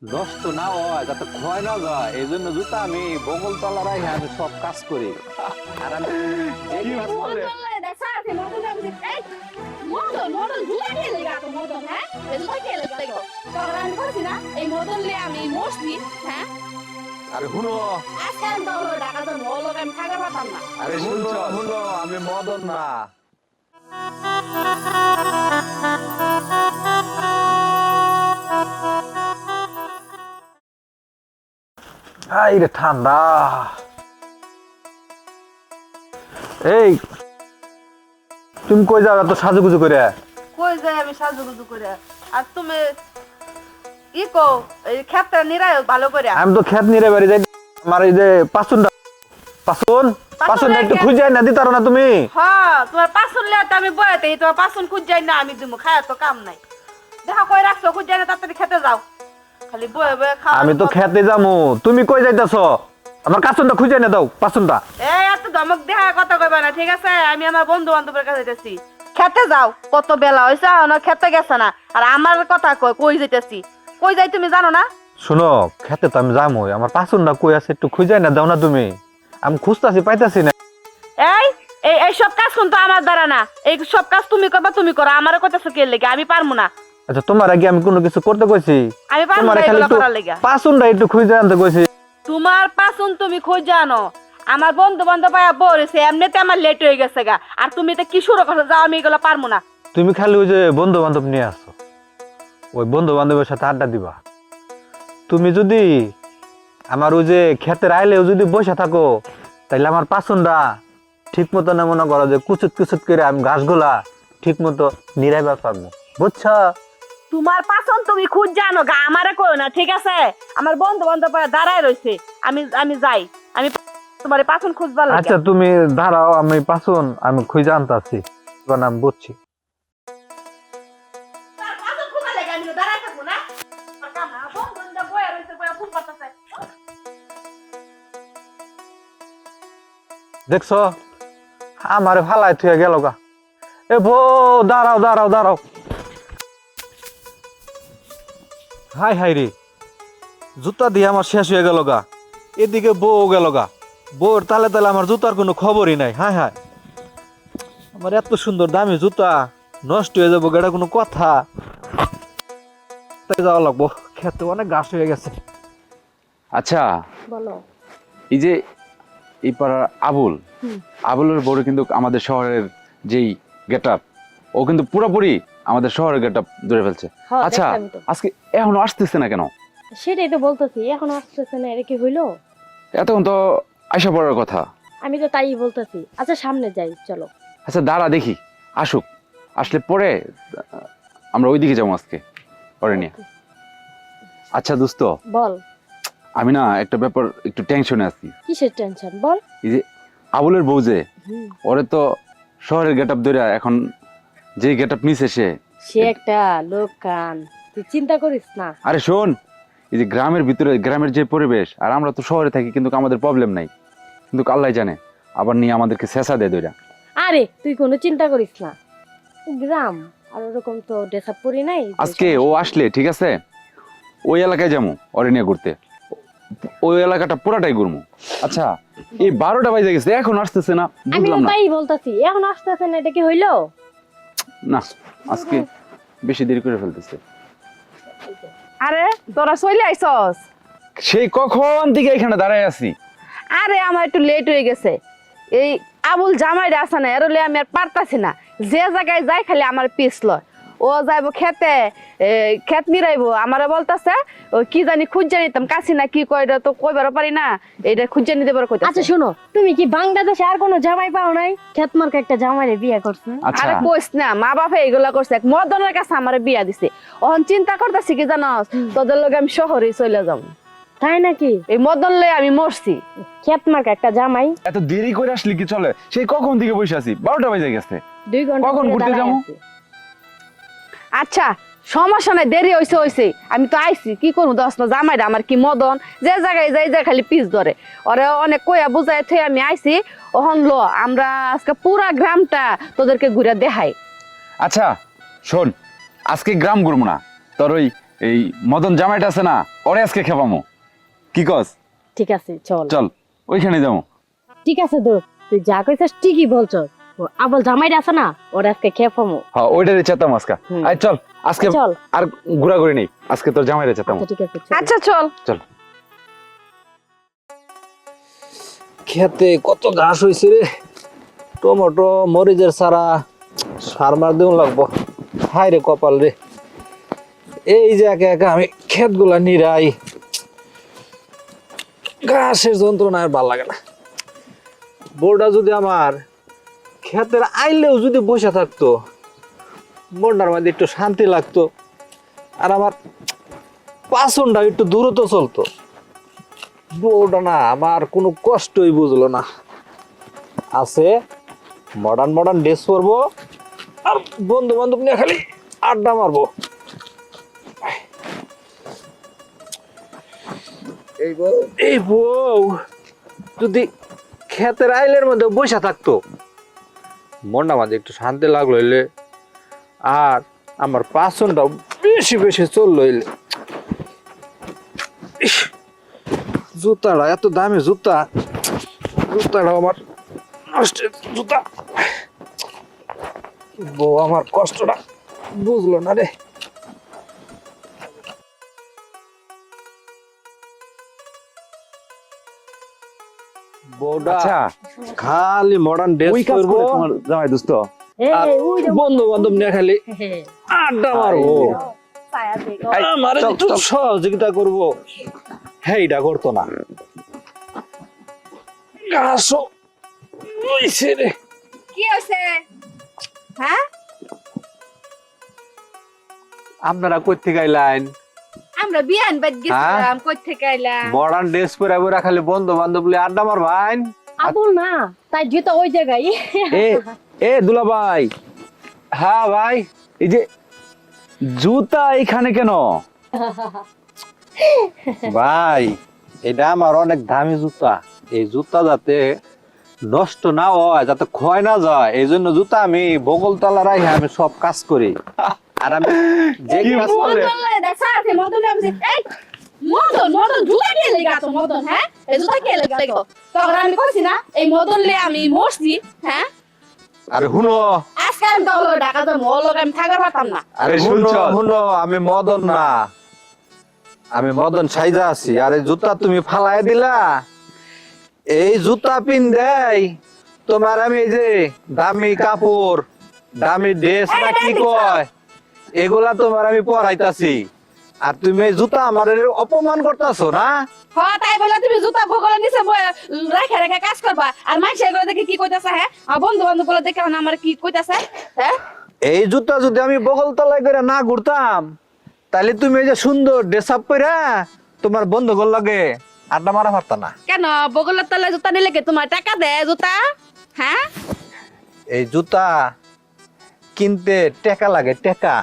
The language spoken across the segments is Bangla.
নষ্ট না হয় যাতে ক্ষয় না যায় এই জন্য জুতা আমি বগল তলা রাখি আমি সব কাজ করি আর আমি যে কি কাজ বলে? আরে শুনো আরে শুনো শুনো আমি মদন না আই রে ঠান্ডা এই তুমি কই যাও এত সাজুগুজু করে কই যাই আমি সাজুগুজু করে আর তুমি ই কো এই ক্ষেতটা নিরায় ভালো করে আমি তো খেত নিরে বাড়ি যাই আমার এই যে পাসুনটা পাসুন একটু খুঁজে না দিতারো না তুমি হ্যাঁ তোমার পাসুন লেতে আমি বয়াতে তোমার পাসুন খুঁজ যাই না আমি দিমু খায় তো কাম নাই দেখা কই রাখছো খুঁজ যাই না তাড়াতাড়ি খেতে যাও খালি বয়ে বয়ে খাও আমি তো খেতে যামু তুমি কই যাইতাছো আমার কাসুনটা খুঁজে না দাও পাসুনটা এই এত ধমক দেখা কথা কইবা না ঠিক আছে আমি আমার বন্ধু বান্ধবের কাছে যাইতেছি খেতে যাও কত বেলা হইছে না খেতে গেছে না আর আমার কথা কই কই যাইতেছি কই যাই তুমি জানো না শুনো খেতে তো আমি যামু আমার পাসুনটা কই আছে একটু খুঁজে না দাও না তুমি আমি খুঁজতাছি পাইতাছি না এই এই এই সব কাজ কিন্তু আমার দ্বারা না এই সব কাজ তুমি করবা তুমি করো আমারে কইতাছো কি লাগি আমি পারমু না আচ্ছা তোমার আগে আমি কোনো কিছু করতে কইছি আমি পারমু তোমার না খালি এগুলো একটু করার লাগি পাসুনটা একটু খুঁজে আনতে কইছি তোমার পাসুন তুমি খোঁজ জানো আমার বন্ধু বান্ধব পায়া বলেছে এমনিতে আমার লেট হয়ে গেছে গা আর তুমি তো কি শুরু করছো যাও আমি এগুলো পারমু না তুমি খালি ওই যে বন্ধু বান্ধব নিয়ে আসো ওই বন্ধু বান্ধবের সাথে আড্ডা দিবা তুমি যদি আমার ওই যে ক্ষেতের আইলেও যদি বসে থাকো তাইলে আমার পাসনটা ঠিক মতো না মনে করো যে কুচুত কুচুত করে আমি ঘাসগুলা ঠিক মতো নিরাইবার পারবো বুঝছো তোমার পাসন তুমি খুঁজ জানো গা আমারে কই না ঠিক আছে আমার বন্ধু বান্ধব পায়া দাঁড়ায় রইছে আমি আমি যাই আমি তোমার পাসন খুঁজবার লাগি আচ্ছা তুমি দাঁড়াও আমি পাসন আমি খুঁজে আনতাছি এবার আমি বুঝছি পাসন খুঁজবার লাগি আমি দাঁড়ায় থাকবো না আর কাম না বন্ধু বান্ধব বয়া রইছে বয়া খুব পাতাছে দেখছো আমার ফালাই থুয়ে গেল গা এ ভো দাঁড়াও দাঁড়াও দাঁড়াও হাই হাই রে জুতা দিয়ে আমার শেষ হয়ে গেল গা এদিকে বউ গেল গা বউর তালে তালে আমার জুতার কোনো খবরই নাই হাই হাই আমার এত সুন্দর দামি জুতা নষ্ট হয়ে যাবো এটা কোনো কথা তাই যাওয়া লাগবো খেতে অনেক ঘাস হয়ে গেছে আচ্ছা বলো এই যে এই পাড়ার আবুলের বড় কিন্তু আমাদের শহরের যেই গেটআপ ও কিন্তু পুরোপুরি আমাদের শহরের গেটআপ ধরে ফেলছে হ্যাঁ, আচ্ছা দেখলাম তো। আজকে এখনো আসতেছে না কেন সেটাই তো বলতেছি এখন আসতেছে না, এটা কি হইলো? এতক্ষণ তো আয়সা পড়ার কথা আমি তো তাই বলতেছি। আচ্ছা সামনে যাই, চলো। আচ্ছা দাঁড়া দেখি আসুক আসলে পরে আমরা ওইদিকে যাবো আজকে পরে নিয়ে আচ্ছা দোস্ত বল, আমি না একটা ব্যাপার একটু টেনশনে আছি কিসের টেনশন বল। এই যে আবুলের বউ যে হুম, ওরে তো শহরের গেটআপ ধরে এখন যে গেটআপ নিছে সে একটা লোক কান, তুই চিন্তা করিস না। আরে শোন এই যে গ্রামের ভিতরে গ্রামের যে পরিবেশ আর আমরা তো শহরে থাকি কিন্তু আমাদের প্রবলেম নাই কিন্তু আল্লাহ জানে আবার নিয়ে আমাদেরকে শেষা দেয় দইরা আরে তুই কোনো চিন্তা করিস না, গ্রাম আর ওরকম তো ড্রেস আপ পরি নাই যে আজকে ও আসলে ঠিক আছে ওই এলাকায় যাবো ওরে নিয়ে ঘুরতে ওই এলাকাটা পুরাটাই ঘুরবো আচ্ছা এই 12টা বাজে গেছে এখন আসতেছে না আমি বুঝলাম তো না তাই বলতেছি, এখন আসতেছে না, এটা কি হইলো? না আজকে বেশি দেরি করে ফেলতেছে আরে তোরা চলে আইছস সেই কখন থেকে এখানে দাঁড়ায় আছি আরে আমার একটু লেট হয়ে গেছে এই আবুল জামাইরা আছে না এরলে আমি আর পারতাছি না যে জায়গায় যাই খালি আমার পিছ লয় ও যাইবো খেতে খেত নিরাইবো আমারে বলতাছে ও কি জানি খুঁজে নিতাম কাছি না কি কয় এটা তো কইবারও পারি না এটা খুঁজে নিতে পারো আচ্ছা কইতাছে শোনো, তুমি কি বাংলাদেশে আর কোনো জামাই পাও নাই? খেতমার্কা একটা জামাইরে বিয়ে করছে। আচ্ছা আরে কইস না মা বাপে এগুলা করছে এক মদনের কাছে আমারে বিয়া দিছে এখন চিন্তা করতেছি কি জানোস তোদের লগে আমি শহরে চলে যাব তাই নাকি? এই মদন লয়ে আমি মরছি খেতমার্কা একটা জামাই, এত দেরি করে আসলি কি চলে সেই কখন থেকে বসে আছি 12টা বাজে গেছে 2 ঘন্টা কখন ধরে ঘুরতে দাঁড়ায় যাবো? আছে। আচ্ছা সমস্যা নাই দেরি হইছে আমি তো আইছি কি করবো দশ না জামাইরা আমার কি মদন যে জায়গায় যাই যায় খালি পিছ ধরে ওরে অনেক কইয়া বুঝাই থই আমি আইছি ওহন লো আমরা আজকে পুরা গ্রামটা তোদেরকে ঘুরে দেখাই আচ্ছা শোন আজকে গ্রাম ঘুরবো না তোর ওই এই মদন জামাইটা আছে না, ওরে আজকে খেপামো। কি কস? ঠিক আছে চল। চল ওইখানে যাবো। ঠিক আছে দোস্ত, তুই যা কইছিস ঠিকই বলছস। ও আবল জামাইটা আছে না, ওরা আজকে খেপামো। হ্যাঁ ওইটারে চেতাম আজকে। হুম। আয় চল আজকে চল। আর ঘোরাঘুরি নেই, আজকে তোর জামাইরে চেতাম। আচ্ছা ঠিক আছে চল। আচ্ছা চল। চল। খেতে কত ঘাস হয়েছে রে, টমেটো মরিচের সারা সার মার দেউন লাগবো। হাই রে কপাল রে, এই যে একা একা আমি ক্ষেতগুলা নিরাই, ঘাসের যন্ত্রণা আর ভাল লাগে না। বউটা যদি আমার ক্ষেতের আইলেও যদি বসে থাকতো, মনটার মধ্যে একটু শান্তি লাগতো, আর আমার পাচনটা একটু দূরত্ব চলতো। বউটা না আমার কোনো কষ্টই বুঝলো না, আছে মডার্ন মডার্ন ড্রেস পরবো আর বন্ধু বান্ধব নিয়ে খালি আড্ডা মারবো। এই বউ যদি ক্ষেতের আইলের মধ্যে বসে থাকতো, মনটা মাঝে একটু শান্তি লাগলো হইলে, আর আমার পাচনটাও বেশি বেশি চললো হইলে। ইস, জুতাটা এত দামি জুতা, জুতাটা আমার নষ্টের জুতা। বউ আমার কষ্টটা বুঝলো না রে। বউটা আচ্ছা খালি মডার্ন ড্রেস ওই কাজ করবো করে তোমার জামাই দোস্ত। এই আর ওই যে বন্ধু বান্ধব নিয়ে খালি আড্ডা মারবো, পায়া দেখো। এই, আমার চল, একটু চল। সহযোগিতা করবো, হেইটা করতো না। ঘাসও হইছে রে। কি হইছে? হ্যাঁ আপনারা কই থেকে আইলেন? আমরা বিয়ান বাদ গেছিলাম, কই থেকে আইলাম? মডার্ন ড্রেস পরে পরে খালি বন্ধু বান্ধব লিয়ে আড্ডা মারবেন? আবল না, তাই জুতা ওই জায়গায়। এ এ দুলা ভাই, হ্যাঁ ভাই। এই যে জুতা এখানে কেন? ভাই এটা আমার অনেক দামি জুতা, এই জুতা যাতে নষ্ট না হয়, যাতে ক্ষয় না যায়, এই জন্য জুতা আমি বগলতলা রাখি আমি সব কাজ করি। আর আমি যে কি কাজ বলে? করে মদন লাই দেখ সাথে মদন আমি এই মদন মদন জুতা কে লাগা তো মদন, হ্যাঁ এই জুতা কে লাগা তো? তখন আমি কইছি না এই মদন লে আমি মরছি, হ্যাঁ আরে হুনো, আজকে আমি তো হলো ঢাকা তো মহল আমি থাকতে পারতাম না। আরে আরে হুনো শুনছ? হুনো, আমি মদন না, আমি মদন সাইজা আছি। আরে জুতা তুমি ফালাই দিলা, এই জুতা পিন দেয় তোমার আমি এই যে দামি কাপড় দামি ড্রেস না কি কয় এগুলা তোমার আমি পরাইতাছি, আর তুমি এই জুতা আমার অপমান করতেছো না। হ্যাঁ তাই বলে তুমি জুতা বগলের নিচে রেখে রেখে কাজ করবা, আর মানুষ এগুলো দেখে কি কইতাছে? হ্যাঁ আর বন্ধু বান্ধব গুলো দেখে আমার কি কইতাছে? হ্যাঁ এই জুতা যদি আমি বগল তলায় করে না ঘুরতাম, তাহলে তুমি এই যে সুন্দর ড্রেস আপ করে তোমার বন্ধুগুলো লাগে আড্ডা মারা পারতা না। কেন বগলের তলে জুতা নিলে কি তোমার টাকা দেয় জুতা? হ্যাঁ এই জুতা কিনতে টাকা লাগে, টাকা।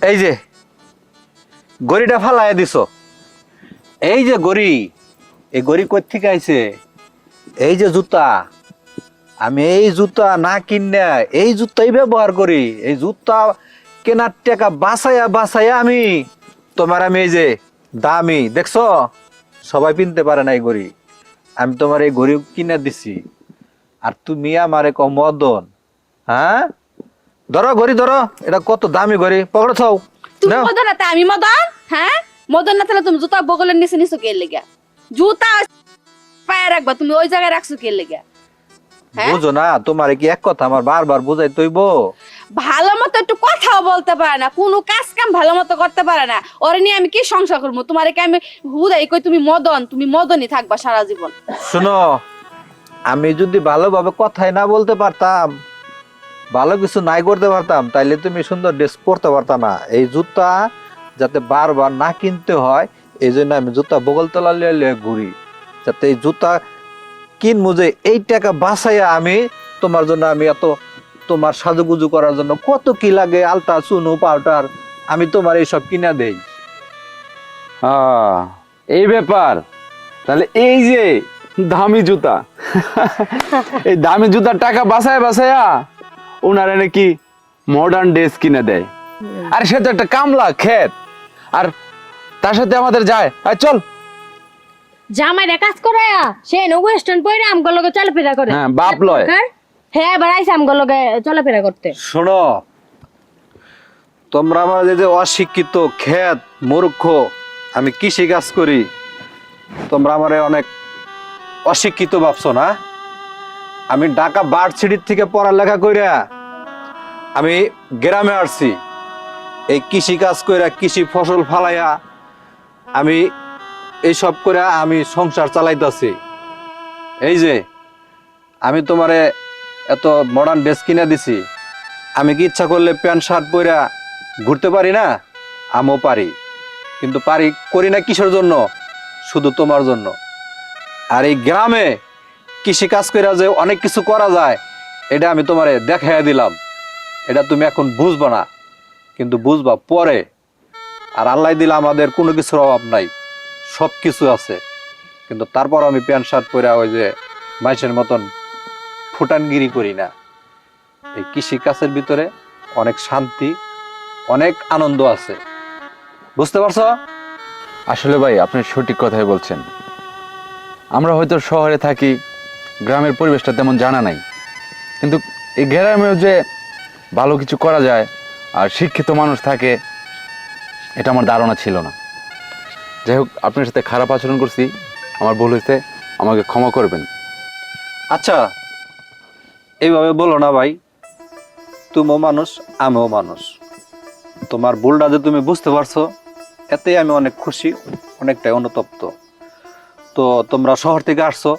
এই যে গড়িটা ফালাই দিছো, এই যে গড়ি, এই গড়ি কই থেকে আইছে? এই যে জুতা, আমি এই জুতা না কিনে এই জুতাই ব্যবহার করি। এই জুতা কেনার টাকা বাঁচাইয়া বাঁচাইয়া আমি তোমার আমি এই যে দামি দেখছো সবাই কিনতে পারে না এই ঘড়ি, আমি তোমার এই ঘড়ি কিনে দিছি। আর তুমি আমারে কও মদন, হ্যাঁ ধরো ঘড়ি ধরো, এটা কত দামি ঘড়ি, পকড়ো ছাও। তুমি মদন না তাই আমি মদন? হ্যাঁ মদন না তাহলে তুমি জুতা বগলের নিচে নিছো কে লেগা? জুতা পায়ে রাখবা, তুমি ওই জায়গায় রাখছো কে লেগা? হ্যাঁ? বুঝো না তোমারে কি এক কথা আমার বারবার বুঝাই তৈব? ভালো মতো একটু কথাও বলতে পারে না, কোনো কাজ কাম ভালো মতো করতে পারে না, ওরে নিয়ে আমি কি সংসার করবো? তোমার কি আমি হুদাই কই তুমি মদন, তুমি মদনই থাকবা সারা জীবন। শোনো, আমি যদি ভালোভাবে কথাই না বলতে পারতাম, ভালো কিছু নাই করতে পারতাম, তাইলে তুমি সুন্দর ড্রেস পরতে পারতাম না। এই জুতা যাতে বারবার না কিনতে হয়, এই জন্য আমি জুতা বগলতলা লিয়ে ঘুরি, যাতে এই জুতা কিনবো যে এই টাকা বাঁচাইয়া আমি তোমার জন্য, আমি এত তোমার সাজুগুজু করার জন্য কত কি লাগে, আলতা চুনু পাউডার, আমি তোমার এইসব কিনা দেই। এই ব্যাপার। তাহলে এই যে দামি জুতা, এই দামি জুতার টাকা বাঁচায় বাঁচায়া ওনারা নাকি মডার্ন ড্রেস কিনে দেয়। আরে সে তো একটা কামলা ক্ষেত, আর তার সাথে আমাদের যায়। আয় চল। জামাইরা কাজ করে সে ওয়েস্টার্ন পরে আমগো লগে চলাফেরা করে। হ্যাঁ, বাপ লয়। হ্যাঁ এবার আইসা আমগো লগে চলাফেরা করতে। শোনো, তোমরা আমার যে অশিক্ষিত ক্ষেত মূর্খ, আমি কৃষি কাজ করি, তোমরা আমারে অনেক অশিক্ষিত ভাবছো না? আমি ঢাকা ভার্সিটির থেকে পড়ালেখা কইরা আমি গ্রামে আসছি, এই কৃষি কাজ কইরা কৃষি ফসল ফালাইয়া আমি এইসব করে আমি সংসার চালাইতেছি। এই যে আমি তোমারে এত মডার্ন ড্রেস কিনে দিছি, আমি কি ইচ্ছা করলে প্যান্ট শার্ট পরা ঘুরতে পারি না? আমিও পারি, কিন্তু পারি করি না কিসের জন্য? শুধু তোমার জন্য। আর এই গ্রামে কৃষি কাজ করে যে অনেক কিছু করা যায়, এটা আমি তোমারে দেখাইয়া দিলাম। এটা তুমি এখন বুঝবা না, কিন্তু বুঝবা পরে। আর আল্লাহ দিলে আমাদের কোনো কিছুর অভাব নাই, সব কিছু আছে, কিন্তু তারপর আমি প্যান্ট শার্ট পরে ওই যে মানুষের মতন ফুটানগিরি করি না। এই কৃষি কাজের ভিতরে অনেক শান্তি, অনেক আনন্দ আছে, বুঝতে পারছো? আসলে ভাই আপনি সঠিক কথাই বলছেন। আমরা হয়তো শহরে থাকি, গ্রামের পরিবেশটা তেমন জানা নাই, কিন্তু এই গ্রামেও যে ভালো কিছু করা যায় আর শিক্ষিত মানুষ থাকে, এটা আমার ধারণা ছিল না। যাই হোক, আপনার সাথে খারাপ আচরণ করছি, আমার ভুল হয়েছে, আমাকে ক্ষমা করবেন। আচ্ছা, এইভাবে বলো না ভাই, তুমিও মানুষ আমিও মানুষ। তোমার ভুলটা যে তুমি বুঝতে পারছো, এতেই আমি অনেক খুশি, অনেকটাই অনুতপ্ত। তো তোমরা শহর থেকে আসছো,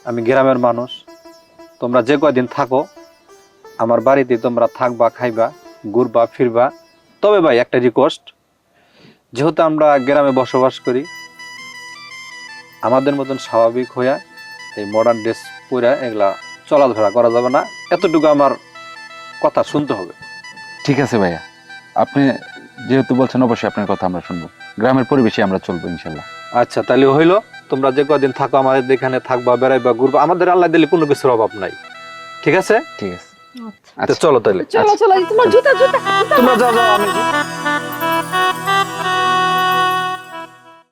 আমি গ্রামের মানুষ। তোমরা যে কয়দিন থাকো আমার বাড়িতে, তোমরা থাকবা, খাইবা, ঘুরবা, ফিরবা। তবে ভাই একটা রিকোয়েস্ট, যেহেতু আমরা গ্রামে বসবাস করি, আমাদের মতন স্বাভাবিক হইয়া এই মডার্ন ড্রেস পরে এগুলা চলাফেরা করা যাবে না, এতটুকু আমার কথা শুনতে হবে। ঠিক আছে ভাইয়া, আপনি যেহেতু বলছেন অবশ্যই আপনার কথা আমরা শুনবো। গ্রামের পরিবেশে আমরা চলবো ইনশাল্লাহ। আচ্ছা, তাহলে হইলো। তোমরা যে কদিন থাকো আমাদের এখানে থাকবা, বেড়াইবা, ঘুরবা, আমাদের আল্লাহ দিলে কোনো কিছুর অভাব নাই, ঠিক আছে? ঠিক আছে, তো চলো তাহলে। চলো চলো, তোমার জুতা জুতা তোমরা যাও যাও, আমি